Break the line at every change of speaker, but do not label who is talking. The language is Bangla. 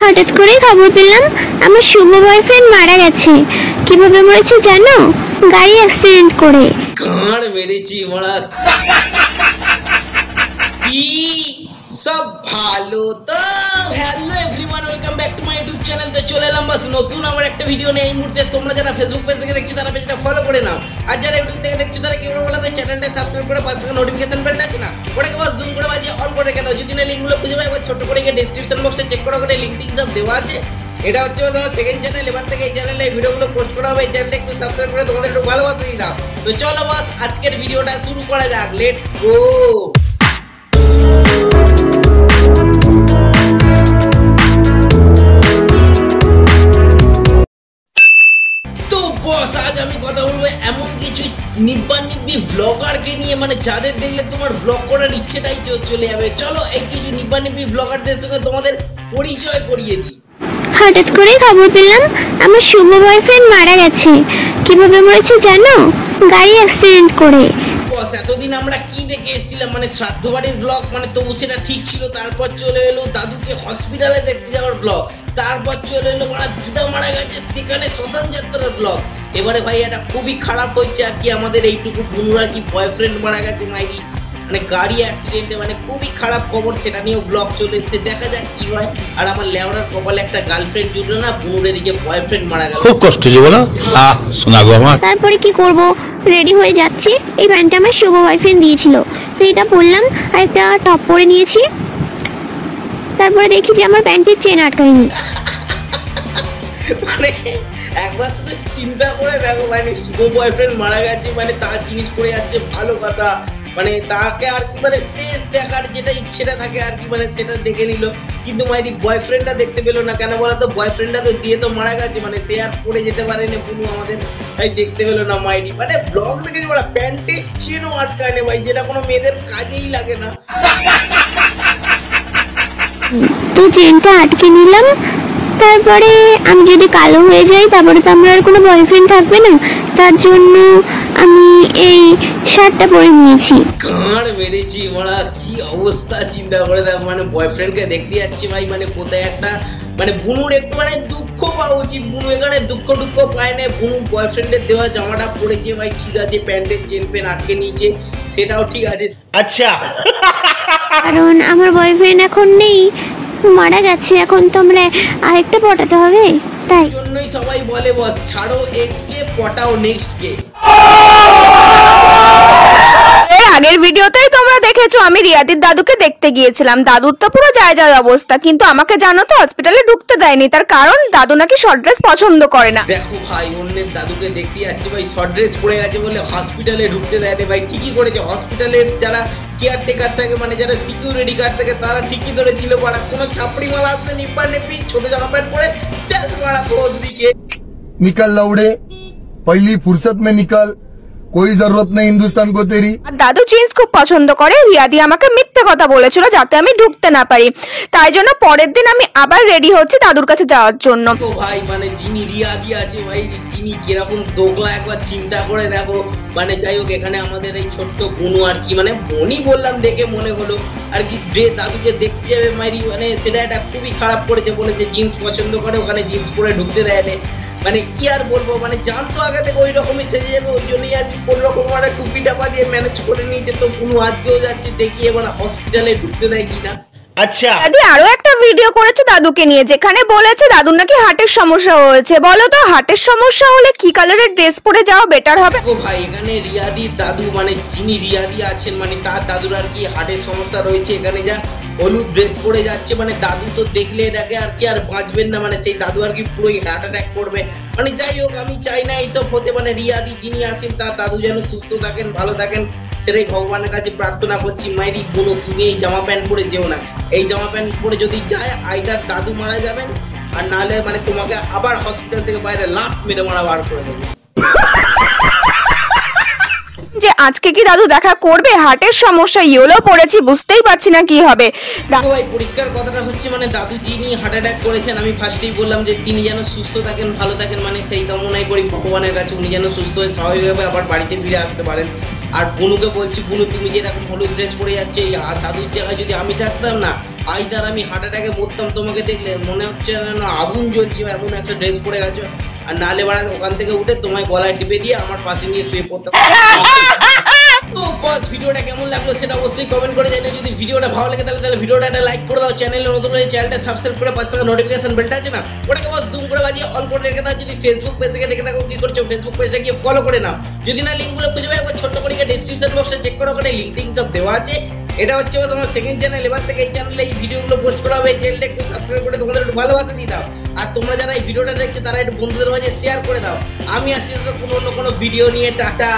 হঠাৎ করে খবর পেলাম আমার শুভ বয়ফ্রেন্ড মারা গেছে। কিভাবে মরেছে জানো? গাড়ি অ্যাক্সিডেন্ট করে।
গাঁড় মেরেছি বড়া। সব ভালো তো? Hello everyone, welcome back to my YouTube channel. তো চলে এলাম বাস নতুন আমার একটা ভিডিও নিয়ে। এই মুহূর্তে তোমরা যারা ফেসবুক পেজ থেকে দেখছো তারা পেজটা ফলো করে নাও, আর যারা ইউটিউব থেকে দেখছো তারা কি করে বলো তো চ্যানেলটা সাবস্ক্রাইব করে পাশে নোটিফিকেশন বেলটা আছে না, ওটাকে বাস জুম করে বাজিয়ে অন করে রেখে দাও। যদি না লিংকগুলো খুঁজে পাই একবার ছোট করে গিয়ে ডেসক্রিপশন বক্সে চেক করো, ওখানে লিংক টিংক সব দেওয়া আছে। এটা হচ্ছে আমার সেকেন্ড চ্যানেল। এবার থেকে এই চ্যানেলে এই ভিডিওগুলো পোস্ট করা হবে। এই চ্যানেলটা একটু সাবস্ক্রাইব করে তোমাদের একটু ভালোবাসা দিয়ে দাও। তো চলো বাস আজকের ভিডিওটা শুরু করা যাক, লেটস গো। আজ আমি কথা বলবো এমন কিছু নিব্বি ব্লগারকে নিয়ে, মানে যাদের দেখলে তোমার ব্লগ করার ইচ্ছেটাই চলে যাবে। চলো এই কিছু নিব্বি ব্লগারদের সঙ্গে তোমাদের পরিচয় করিয়ে দিই।
হঠাৎ করে খবর পেলাম আমার শুভ বয়ফ্রেন্ড মারা গেছে। কিভাবে মরেছে জানো? গাড়ি অ্যাক্সিডেন্ট করে।
বস এতদিন আমরা কি দেখে এসেছিলাম, মানে শ্রাদ্ধ বাড়ির ব্লগ, মানে তবু সেটা ঠিক ছিল। তারপর চলে এলো দাদুকে হসপিটালে দেখতে যাওয়ার ব্লগ। তারপর চলে এলো মানে দিদা মারা গেছে সেখানে শ্মশান যাত্রার ব্লগ। এবারে ভাই এটা খুবই খারাপ হয়েছে আর কি, আমাদের এইটুকু বুনুর আর কি বয়ফ্রেন্ড মারা গেছে মাইরি, মানে গাড়ি অ্যাক্সিডেন্টে, মানে খুবই খারাপ খবর। সেটা নিয়েও ব্লগ চলে এসছে, দেখা যাক কি হয়। আর আমার লেওড়ার কপালে একটা গার্লফ্রেন্ড জুটলো না, বুনুর এদিকে বয়ফ্রেন্ড মারা গেল।
খুব কষ্ট যে বলো শোনা গো আমার।
তারপরে কি করব, রেডি হয়ে যাচ্ছি। এই প্যান্টটা আমার শুভ বয়ফ্রেন্ড দিয়েছিল, তো এটা পরলাম আর একটা টপ পরে নিয়েছি। তারপরে দেখি যে আমার প্যান্টের চেন আটকায়নি।
মানে একবার শুধু চিন্তা করে দেখো, মানে শুভ বয়ফ্রেন্ড মারা গেছে, মানে তার জিনিস পড়ে যাচ্ছে, ভালো কথা। মানে তাকে আর কি মানে শেষ দেখার যেটা ইচ্ছেটা থাকে আর কি, মানে সেটা দেখে নিল। কিন্তু মাইরি বয়ফ্রেন্ডটা দেখতে পেলো না কেন বলো তো? বয়ফ্রেন্ডটা তো দিয়ে তো মারা গেছে, মানে সে আর পড়ে যেতে পারেনি বুনু আমাদের, ভাই দেখতে পেলো না মাইরি। মানে ব্লগ দেখেছি বলা প্যান্টের চেনও আটকায় না ভাই, যেটা কোনো মেয়েদের কাজেই লাগে না।
তো চেনটা আটকে নিলাম। তারপরে আমি যদি কালো হয়ে যাই তারপরে তো আমার আর কোনো বয়ফ্রেন্ড থাকবে না, তার জন্য আমি এই শার্টটা পরে নিয়েছি।
গাঁড় মেরেছি বড়া, কি অবস্থা চিন্তা করে দেখ। মানে বয়ফ্রেন্ডকে দেখতে যাচ্ছি ভাই, মানে কোথায় একটা মানে বুনুর একটু মানে দুঃখ পাওয়া উচিত। বুনু এখানে দুঃখ পায় না। বুনু বয়ফ্রেন্ডের দেওয়া জামাটা পরেছে ভাই, ঠিক আছে, প্যান্টের চেন পেন আটকে নিয়েছে, সেটাও ঠিক আছে।
আচ্ছা,
কারণ আমার বয়ফ্রেন্ড এখন নেই, মারা গেছে। এখন তো আমরা আরেকটা পটাতে হবে, তাই
জন্যই সবাই বলে বস ছাড়ো এক্স কে, পটাও নেক্সট কে।
আগের ভিডিওতেই তোমরা দেখেছো আমি রিয়াদির দাদুকে দেখতে গিয়েছিলাম। দাদুর তো পুরো যায় অবস্থা, কিন্তু আমাকে জানো তো হসপিটালে ঢুকতে দেয়নি। তার কারণ দাদু নাকি শর্ট ড্রেস পছন্দ করে না।
দেখো ভাই, অন্যের দাদুকে দেখতে যাচ্ছে ভাই, শর্ট ড্রেস পরে গেছে বলে হসপিটালে ঢুকতে দেয়নি ভাই। ঠিকই করেছে, হসপিটালের যারা কেয়ারটেকার থাকে, মানে যারা সিকিউরিটি গার্ড থাকে, তারা ঠিকই ধরেছিল পাড়া। কোনো ছাপড়ি মাল আসবে নিপ্পা নিপ্পি ছোট জামা প্যান্ট পরে চাল মারা বৌদিকে।
निकल लौड़े, पहली फुर्सत में निकल, कोई जरूरत नहीं हिंदुस्तान को तेरी।
আর দাদু জিন্স খুব পছন্দ করে। রিয়াদি আমাকে মিথ্যে কথা বলেছিল যাতে আমি ঢুকতে না পারি, তাই জন্য পরের দিন আমি আবার রেডি হচ্ছি দাদুর কাছে যাওয়ার জন্য।
তো ভাই মানে যিনি রিয়াদি আছে ভাই, তিনি কিরকম দোগলা একবার চিন্তা করে দেখো। মানে যাই হোক, এখানে আমাদের এই ছোট্ট বুনু আর কি, মানে বনি বললাম দেখে মনে হলো আর কি, দাদুকে দেখতে যাবে মাইরি, মানে সেটা একটা খুবই খারাপ করেছে। বলেছে জিন্স পছন্দ করে, ওখানে জিন্স পরে ঢুকতে দেয় না। মানে কি আর বলবো, মানে জানতো আগে থেকে ওই রকমই সেজে যাবে, ওই জন্যই আর কি কোন রকম একটা টুপি টাপা দিয়ে ম্যানেজ করে নিয়েছে। তো বুনু আজকেও যাচ্ছে, দেখি এবার হসপিটালে ঢুকতে দেয় কিনা।
আচ্ছা,
দাদি আরো একটা ভিডিও করেছে দাদুকে নিয়ে, যেখানে বলেছে দাদুর নাকি হার্টের সমস্যা হয়েছে। বলো তো হার্টের সমস্যা হলে কি কালারের ড্রেস পরে যাওয়া বেটার হবে?
ও ভাই এখানে রিয়াদির দাদু, মানে যিনি রিয়াদি আছেন, মানে তার দাদুর আর কি হার্টের সমস্যা রয়েছে। এখানে যা হলুদ ড্রেস পরে যাচ্ছে, মানে দাদু তো দেখলে এটাকে আর কি আর বাঁচবেন না, মানে সেই দাদু আর কি পুরোই হার্ট অ্যাটাক করবে। মানে যাই হোক, আমি চাই না এইসব হতে। মানে রিয়াদি যিনি আছেন তার দাদু যেন সুস্থ থাকেন, ভালো থাকেন, সেটাই ভগবানের কাছে প্রার্থনা করছি। মাইরি বুনু, তুমি এই জামা প্যান্ট পরে যেও না। এই জামা প্যান্ট পরে যদি যায়, আইদার দাদু মারা যাবেন, আর নাহলে মানে তোমাকে আবার হসপিটাল থেকে বাইরে লাফ মেরে মারা বার করে দেবে।
যে আজকে কি দাদু দেখা করবে? হার্টের সমস্যা, ইয়েলো পড়েছি, বুঝতেই পারছি না কি হবে।
দেখো ভাই, পরিষ্কার কথাটা হচ্ছে মানে দাদু যিনি হার্ট অ্যাটাক করেছেন, আমি ফার্স্টেই বললাম যে তিনি যেন সুস্থ থাকেন, ভালো থাকেন, মানে সেই কামনাই করি ভগবানের কাছে, উনি যেন সুস্থ হয়ে স্বাভাবিকভাবে আবার বাড়িতে ফিরে আসতে পারেন। আর বুনুকে বলছি, বুনু তুমি যেরকম হলুদ ড্রেস পরে যাচ্ছ, আর দাদুর জায়গায় যদি আমি থাকতাম না, আইদার আমি হার্ট অ্যাটাকে মরতাম তোমাকে দেখলে, মনে হচ্ছে যেন আগুন জ্বলছে এমন একটা ড্রেস পরে গেছো, আর নালে বাড়া ওখান থেকে উঠে তোমায় গলায় টিপে দিয়ে আমার পাশে নিয়ে শুয়ে পড়তাম। তো বস ভিডিওটা কেমন লাগলো সেটা অবশ্যই কমেন্ট করে জানিও। যদি ভিডিওটা ভালো লাগে তাহলে ভিডিওটা একটা লাইক করে দাও, চ্যানেলে নতুন হলে চ্যানেলটা সাবস্ক্রাইব করে পাশে থাকা নোটিফিকেশন বেলটা আছে না ওটাকে বস দুম করে বাজিয়ে অল করে রেখে দাও। যদি ফেসবুক পেজ থেকে দেখে থাকো কি করছো, ফেসবুক পেজটা গিয়ে ফলো করে নাও। যদি না লিঙ্কগুলো খুঁজে পাই একবার ছোট্ট করে ডেসক্রিপশন বক্সে চেক করো, ওখানে লিঙ্ক সব দেওয়া আছে। এটা হচ্ছে আমার সেকেন্ড চ্যানেল, এবার থেকে এই চ্যানেলে এই ভিডিওগুলো পোস্ট করা হবে। এই চ্যানেলটা একটু সাবস্ক্রাইব করে তোমাদের একটু ভালোবাসা দিয়ে দাও, আর তোমরা যারা এই ভিডিওটা দেখছো তারা একটু বন্ধুদের মাঝে শেয়ার করে দাও। আমি আসছি কোনো অন্য কোনো ভিডিও নিয়ে, টাটা।